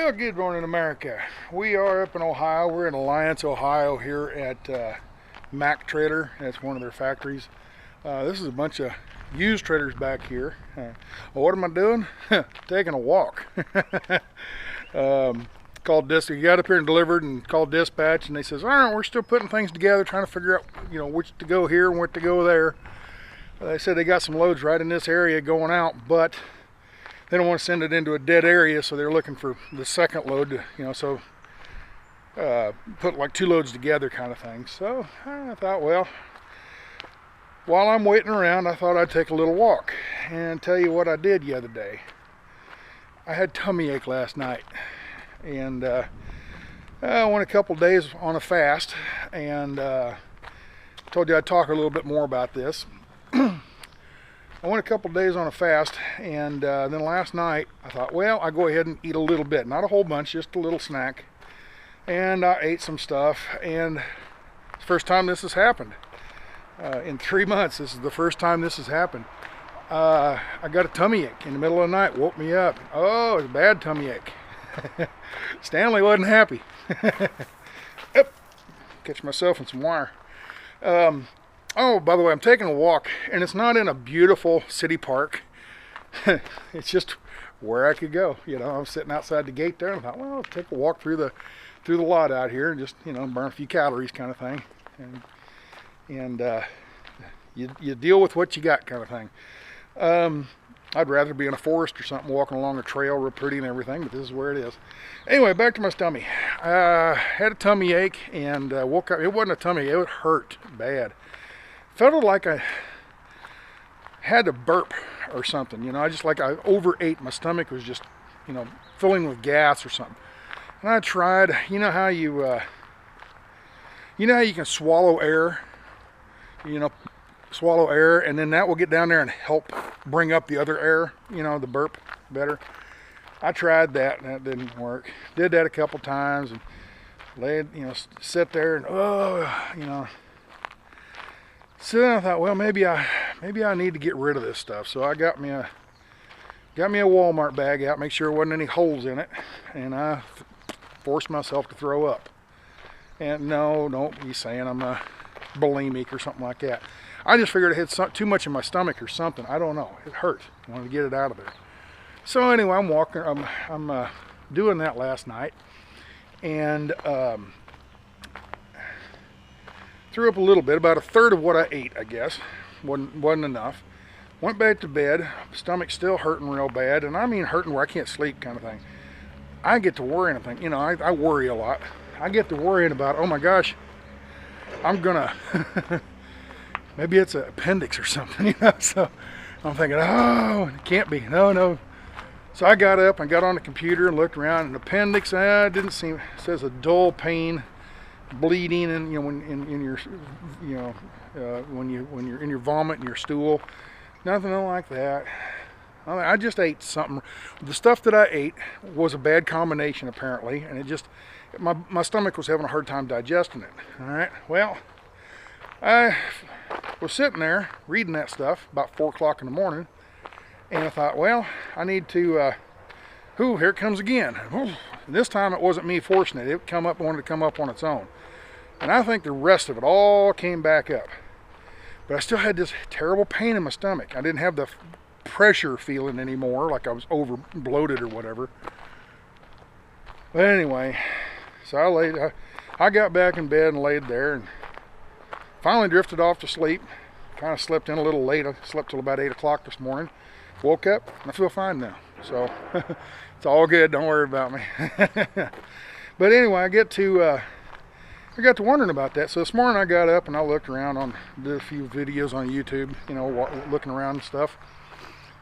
Well, good morning, America. We are up in Ohio. We're in Alliance, Ohio, here at Mac Trailer. That's one of their factories. This is a bunch of used trailers back here. Well, what am I doing? Taking a walk. Called this. We got up here and delivered and called dispatch, and they says, "All right, we're still putting things together, trying to figure out, which to go here and what to go there." They said they got some loads right in this area going out, but they don't want to send it into a dead area, so they're looking for the second load, so put like two loads together kind of thing. So I thought, well, while I'm waiting around, I thought I'd take a little walk and tell you what I did the other day. I had tummy ache last night, and I went a couple days on a fast, and told you I'd talk a little bit more about this. I went a couple days on a fast, and then last night I thought, well, I'll go ahead and eat a little bit, not a whole bunch, just a little snack. And I ate some stuff, and it's the first time this has happened. In 3 months, this is the first time this has happened. I got a tummy ache in the middle of the night, woke me up. Oh, it was a bad tummy ache. Stanley wasn't happy. Yep. Catch myself in some wire. Oh, by the way, I'm taking a walk, and it's not in a beautiful city park. It's just where I could go. I'm sitting outside the gate there, and I thought, well, I'll take a walk through the lot out here and just, burn a few calories kind of thing. And you deal with what you got kind of thing. I'd rather be in a forest or something, walking along a trail, real pretty and everything, but this is where it is. Anyway, back to my tummy. Had a tummy ache, and woke up. It wasn't a tummy ache, it hurt bad. Felt like I had to burp or something, I overate. My stomach was just, filling with gas or something. And I tried, how you can swallow air, swallow air, and then that will get down there and help bring up the other air, the burp better. I tried that, and that didn't work. Did that a couple times, and laid, sit there, and so then I thought, well, maybe I need to get rid of this stuff. So I got me a Walmart bag out, make sure there wasn't any holes in it, and I forced myself to throw up. And no, don't be saying I'm a bulimic or something like that. I just figured I had too much in my stomach or something. I don't know. It hurt. I wanted to get it out of there. So anyway, I'm walking. I'm doing that last night, and threw up a little bit, about a third of what I ate, I guess. Wasn't enough. Went back to bed, stomach still hurting real bad, and I mean hurting where I can't sleep kind of thing. I get to worrying, I think, I worry a lot. I get to worrying about, oh my gosh, I'm gonna, maybe it's an appendix or something, so I'm thinking, oh, it can't be, no. So I got up and got on the computer and looked around, and appendix, didn't seem, it says a dull pain, bleeding, and when in your when you're in your vomit and your stool, nothing like that. I just ate something. The stuff that I ate was a bad combination apparently, and it just my stomach was having a hard time digesting it. All right, well, I was sitting there reading that stuff about 4 o'clock in the morning, and I thought, well, I need to here it comes again. This time it wasn't me forcing it. It wanted to come up on its own. And I think the rest of it all came back up. But I still had this terrible pain in my stomach. I didn't have the pressure feeling anymore, like I was over bloated or whatever. But anyway, so I got back in bed and laid there and finally drifted off to sleep. Kind of slept in a little late. I slept till about 8 o'clock this morning. Woke up and I feel fine now. So it's all good, don't worry about me. But anyway, I got to wondering about that. So this morning I got up and I looked around, did a few videos on YouTube, looking around and stuff.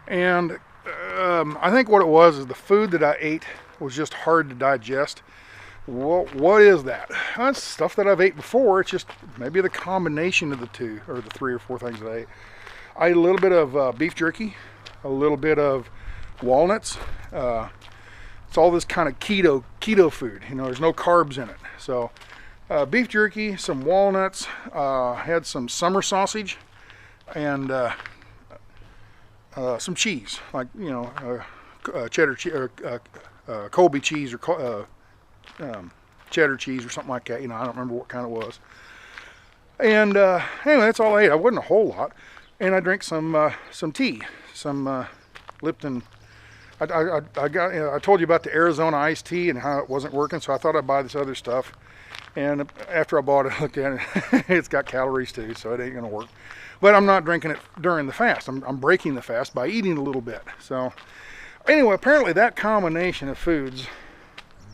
And I think what it was is the food that I ate was just hard to digest. Well, what is that? That's stuff that I've ate before. It's just maybe the combination of the two, or the 3 or 4 things that I ate. I ate a little bit of beef jerky, a little bit of walnuts. It's all this kind of keto food. There's no carbs in it. So beef jerky, some walnuts, had some summer sausage, and some cheese, like cheddar cheese, Colby cheese or cheddar cheese or something like that. You know, I don't remember what kind it was. And anyway, that's all I ate. I wasn't a whole lot. And I drank some tea, some Lipton. I told you about the Arizona iced tea and how it wasn't working, so I thought I'd buy this other stuff. And after I bought it, I looked at it, it's got calories too, so it ain't gonna work. But I'm not drinking it during the fast. I'm breaking the fast by eating a little bit. So anyway, apparently that combination of foods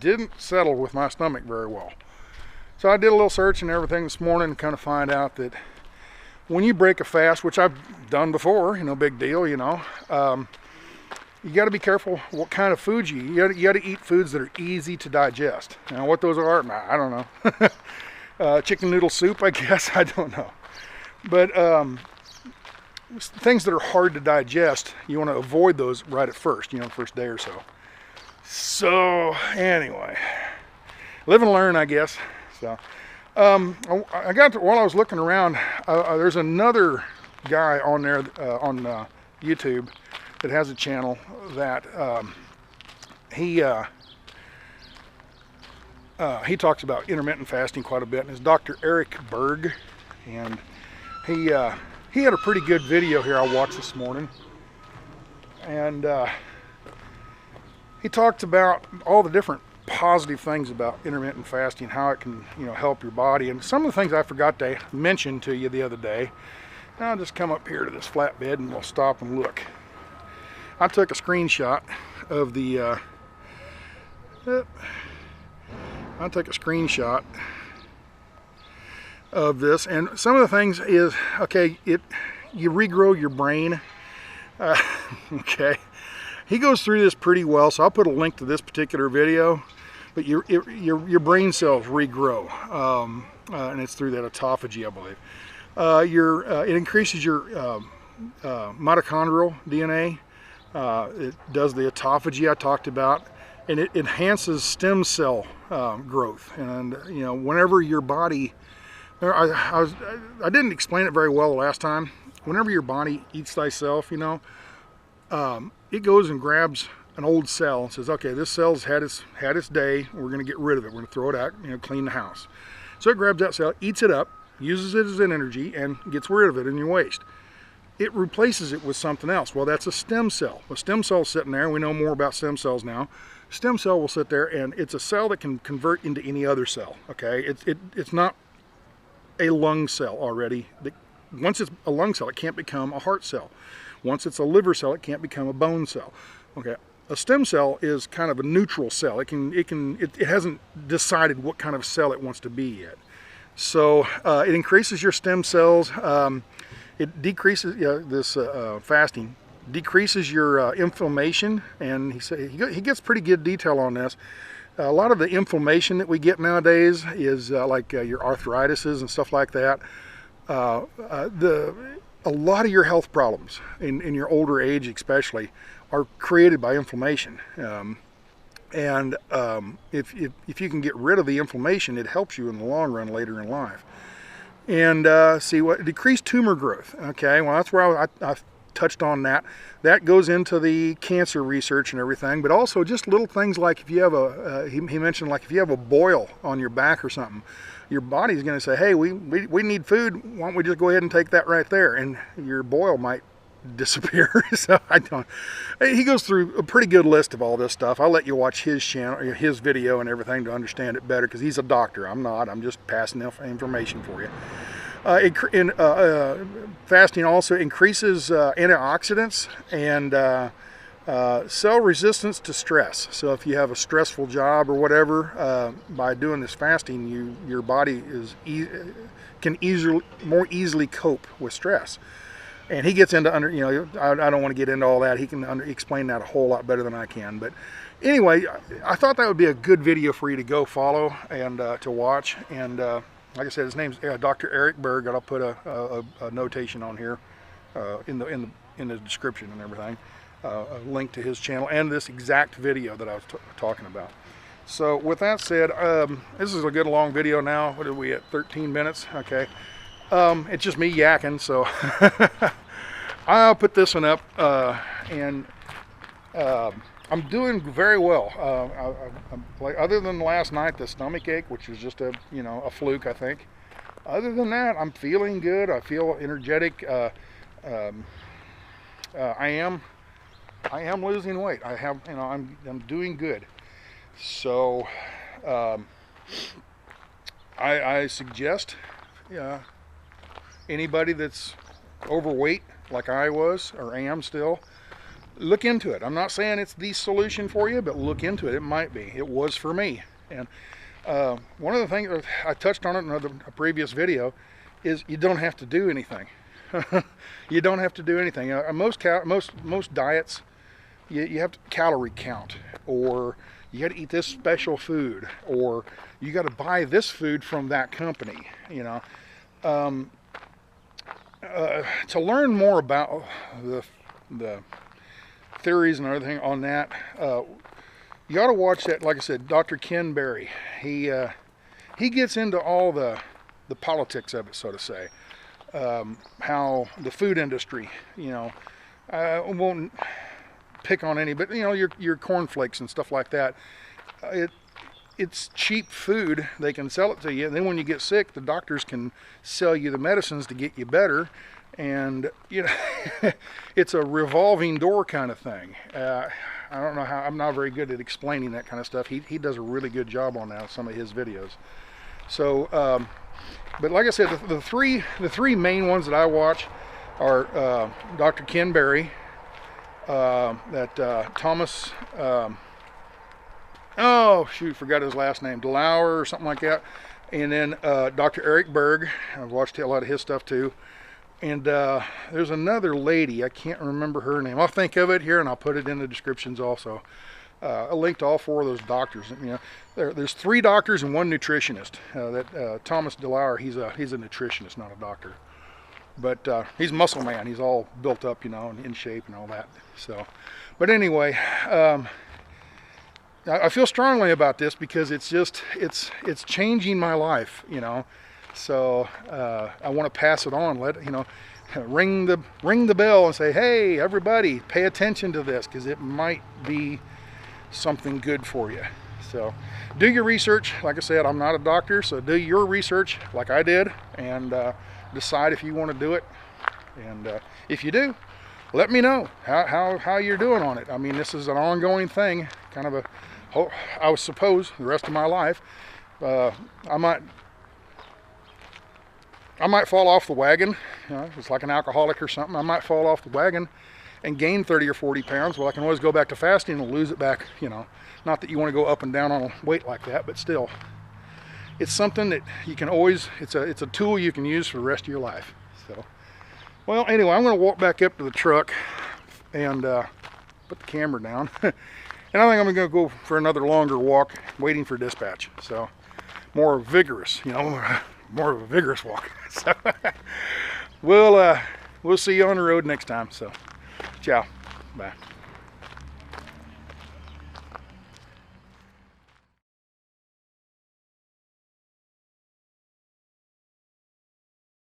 didn't settle with my stomach very well. So I did a little search and everything this morning and kind of find out that when you break a fast, which I've done before, you know, big deal, you know, you got to be careful what kind of foods you eat. You got to eat foods that are easy to digest. Now, what those are, I don't know. Chicken noodle soup, I guess. I don't know. But things that are hard to digest, you want to avoid those right at first, you know, the first day or so. So, anyway, live and learn, I guess. So, I got to, while I was looking around, there's another guy on there on YouTube that has a channel that he talks about intermittent fasting quite a bit, and it's Dr. Berg, and he had a pretty good video here I watched this morning, and he talked about all the different positive things about intermittent fasting, how it can, you know, help your body, and some of the things I forgot to mention to you the other day. I'll just come up here to this flatbed and we'll stop and look. I took a screenshot of the this, and some of the things is, okay, you regrow your brain. Okay, he goes through this pretty well, so I'll put a link to this particular video. But your brain cells regrow, and it's through that autophagy, I believe. It increases your mitochondrial DNA. It does the autophagy I talked about, and it enhances stem cell growth. And you know, whenever your body, I didn't explain it very well the last time. Whenever your body eats thyself, you know, it goes and grabs an old cell and says, okay, this cell's had its day, we're going to get rid of it, we're going to throw it out, you know, clean the house. So it grabs that cell, eats it up, uses it as an energy, and gets rid of it in your waste. It replaces it with something else. Well, that's a stem cell. A stem cell's sitting there. We know more about stem cells now. Stem cell will sit there, and it's a cell that can convert into any other cell. Okay, it's not a lung cell already. Once it's a lung cell, it can't become a heart cell. Once it's a liver cell, it can't become a bone cell. Okay, a stem cell is kind of a neutral cell. It hasn't decided what kind of cell it wants to be yet. So it increases your stem cells. It decreases this fasting decreases your inflammation, and he gets pretty good detail on this. A lot of the inflammation that we get nowadays is like your arthritises and stuff like that. A lot of your health problems in your older age especially are created by inflammation. If you can get rid of the inflammation, it helps you in the long run later in life. And decreased tumor growth. Okay, well, that's where I touched on that. That goes into the cancer research and everything, but also just little things like if you have he mentioned, like if you have a boil on your back or something, your body's going to say, hey, we need food, why don't we just go ahead and take that right there, and your boil might disappear. So he goes through a pretty good list of all this stuff. I'll let you watch his channel, his video and everything to understand it better, because he's a doctor. I'm not. I'm just passing information for you. Fasting also increases antioxidants and cell resistance to stress. So if you have a stressful job or whatever, by doing this fasting, your body can more easily cope with stress. And he gets into I don't want to get into all that. He can explain that a whole lot better than I can. But anyway, I thought that would be a good video for you to go follow and to watch. And like I said, his name's Dr. Berg, and I'll put a notation on here in the description and everything, a link to his channel and this exact video that I was talking about. So with that said, this is a good long video now. What are we at? 13 minutes. Okay. It's just me yakking, so I'll put this one up, and I'm doing very well. Like, other than last night, the stomach ache, which was just a fluke, I think. Other than that, I'm feeling good. I feel energetic. I am losing weight. I'm doing good. So I suggest anybody that's overweight like I was or am still, look into it. I'm not saying it's the solution for you, but look into it. It might be. It was for me. And one of the things I touched on it in a previous video is you don't have to do anything. You don't have to do anything. Most diets, you have to calorie count, or you got to eat this special food, or you got to buy this food from that company. To learn more about the theories and everything on that, you ought to watch that. Like I said, Dr. Ken Berry. He gets into all the politics of it, so to say. How the food industry, I won't pick on any, but your cornflakes and stuff like that. It's cheap food. They can sell it to you, and then when you get sick, the doctors can sell you the medicines to get you better. And it's a revolving door kind of thing. I don't know how. I'm not very good at explaining that kind of stuff. He does a really good job on that, some of his videos. So, but like I said, the three main ones that I watch are Dr. Ken Berry, Thomas. Oh shoot, forgot his last name, DeLaure or something like that. And then Dr. Eric Berg. I've watched a lot of his stuff too. And there's another lady, I can't remember her name. I'll think of it here and I'll put it in the descriptions also. A link to all four of those doctors. There's 3 doctors and 1 nutritionist. Thomas DeLaure, he's a nutritionist, not a doctor. But he's muscle man. He's all built up, and in shape and all that. So, but anyway, I feel strongly about this because it's changing my life, So I want to pass it on. Ring the bell and say, hey, everybody, pay attention to this because it might be something good for you. So do your research. Like I said, I'm not a doctor, so do your research like I did and decide if you want to do it. And if you do, let me know how you're doing on it. I mean, this is an ongoing thing, kind of I would suppose the rest of my life. I might fall off the wagon. It's like an alcoholic or something. I might fall off the wagon and gain 30 or 40 pounds. Well, I can always go back to fasting and lose it back, Not that you want to go up and down on weight like that, but still. It's something that you can always, it's a tool you can use for the rest of your life. So, well, anyway, I'm going to walk back up to the truck and put the camera down. And I think I'm going to go for another longer walk waiting for dispatch. So, more vigorous, more of a vigorous walk. So, we'll see you on the road next time. So, ciao. Bye.